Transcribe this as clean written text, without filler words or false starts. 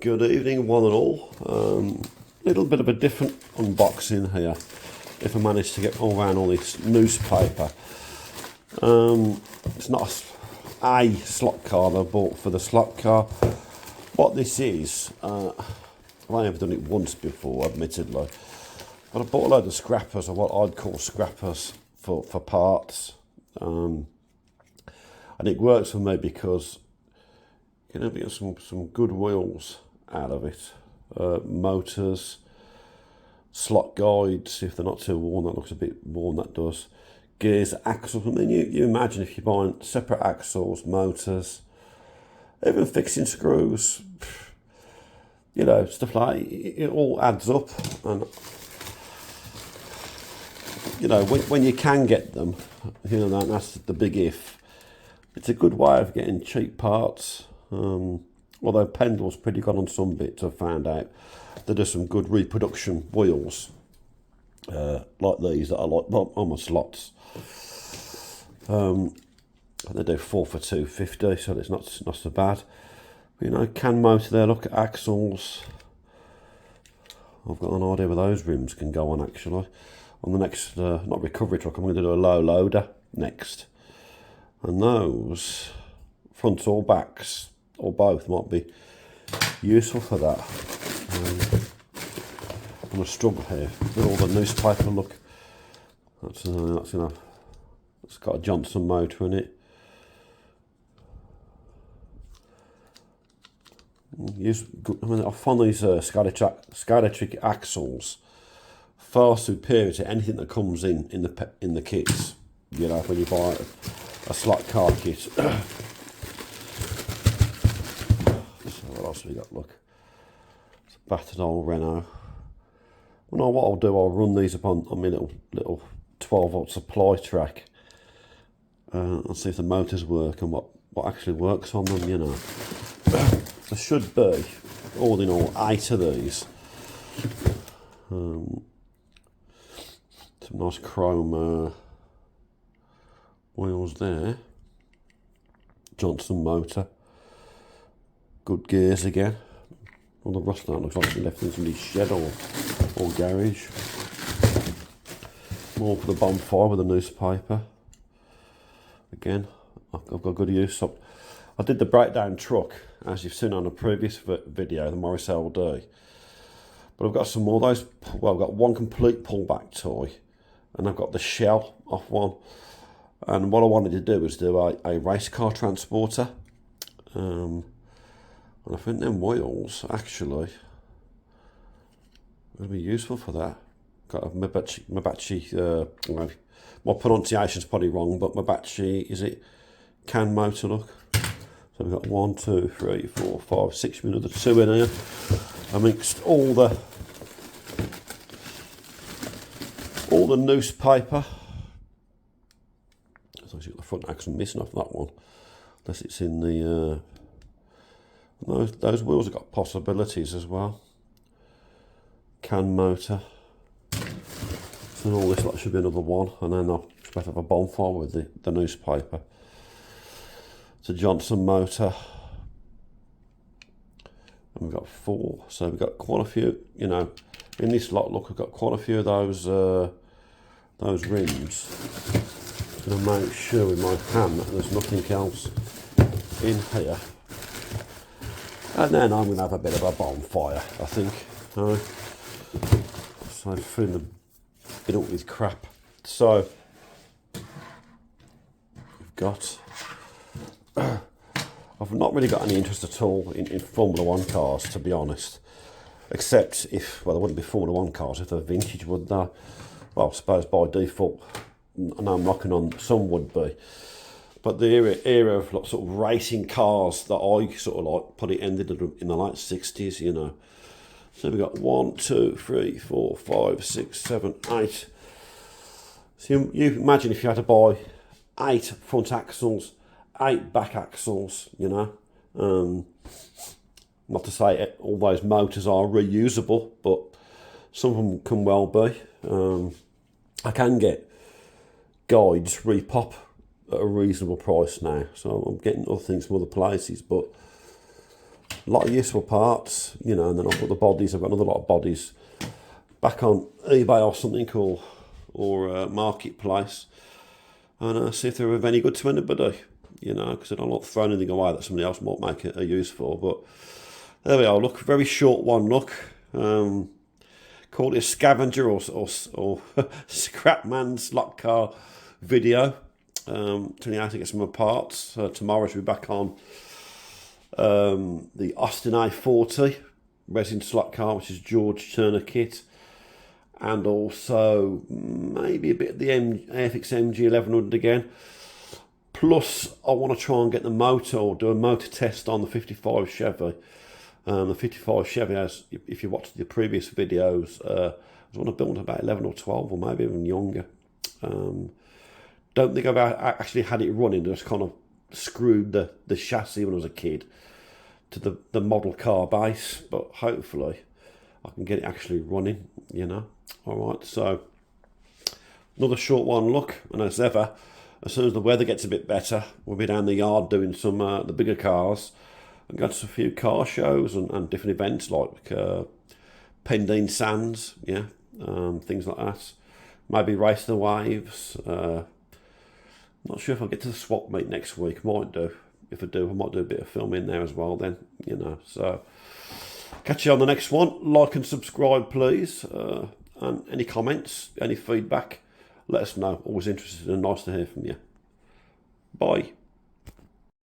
Good evening, one and all. Little bit of a different unboxing here. If I manage to get all around all this newspaper, it's not a slot car I bought for the slot car. What this is, I've only ever done it once before, admittedly, but I bought a load of scrappers, or what I'd call scrappers for parts, and it works for me because you know, get some good wheels out of it. Motors, slot guides, if they're not too worn, that looks a bit worn, that does. Gears, axles. I mean, you imagine if you're buying separate axles, motors, even fixing screws, you know, stuff like that, it all adds up. And, you know, when you can get them, you know, that's the big if. It's a good way of getting cheap parts. Although Pendle's pretty good on some bits, I've found out. They do some good reproduction wheels, like these that are like almost slots. And they do 4 for £2.50, so it's not so bad. But, you know, can motor there. Look at axles. I've got an idea where those rims can go on actually. On the next, not recovery truck, I'm going to do a low loader next, and those fronts or backs, or both, might be useful for that. I'm going to struggle here with all the newspaper. Look, that's it's got a Johnson motor in it. I find these Skydetric axles far superior to anything that comes in the kits. You know, when you buy a slot car kit. What else we got? Look, it's a battered old Renault. Well, what I'll do, I'll run these upon my little 12-volt supply track, and see if the motors work and what actually works on them. You know, there should be, all in all, 8 of these. Some nice chrome wheels there. Johnson motor. Good gears again. All the rust on it looks like it's been left in somebody's shed or garage. More for the bonfire with the newspaper. Again, I've got good use of. I did the breakdown truck, as you've seen on a previous video, the Morris LD. But I've got some more of those. Well, I've got one complete pullback toy, and I've got the shell off one. And what I wanted to do was do a race car transporter. And I think them wheels actually will be useful for that. Got a Mabachi, my pronunciation's probably wrong, but Mabachi, is it can motor, look. So we've got 1, 2, 3, 4, 5, 6, another 2 in here. I mixed all the newspaper. So you've got the front axle missing off that one, unless it's in the. Those wheels have got possibilities as well. Can motor. So all this lot should be another one, and then I'll just have a bonfire with the newspaper. It's a Johnson motor. And we've got 4, so we've got quite a few, you know, in this lot. Look, we've got quite a few of those rims. I'm going to make sure with my hand that there's nothing else in here. And then I'm going to have a bit of a bonfire, I think. So filling it up with crap. So we've got. I've not really got any interest at all in Formula 1 cars, to be honest. Except if, well, there wouldn't be Formula 1 cars if they're vintage, would there? Well, I suppose by default, I know I'm knocking on, some would be. But the era of like, sort of racing cars that I sort of like, probably ended in the late 60s, you know. So we've got 1, 2, 3, 4, 5, 6, 7, 8. So you imagine if you had to buy 8 front axles, 8 back axles, you know. Not to say all those motors are reusable, but some of them can well be. I can get guides repop at a reasonable price now, so I'm getting other things from other places, but A lot of useful parts, you know, and then I'll put the bodies. I've got another lot of bodies back on eBay or something, or Marketplace, and see if they're of any good to anybody, you know, because I don't like throwing anything away that somebody else might make a use for. But there we are. Look, very short one. Look, call it a scavenger or scrapman slot car video. Telling you how to get some parts. Tomorrow she'll be back on the Austin A40 resin slot car, which is George Turner kit, and also maybe a bit of the AFX MG 1100 again. Plus, I want to try and get the motor, or do a motor test on the 55 Chevy. The 55 Chevy, as if you watched the previous videos, I was on a build about 11 or 12, or maybe even younger. Don't think I've actually had it running. Just kind of screwed the chassis when I was a kid to the model car base, but hopefully I can get it actually running, you know. All right, so another short one. Look, and as ever, as soon as the weather gets a bit better, we'll be down the yard doing some the bigger cars, and go to a few car shows and different events like Pendine Sands, yeah, things like that. Maybe race the waves. Not sure if I'll get to the swap meet next week. Might do. If I do, I might do a bit of filming there as well then, you know. So catch you on the next one. Like and subscribe, please. And any comments, any feedback, let us know. Always interested and nice to hear from you. Bye.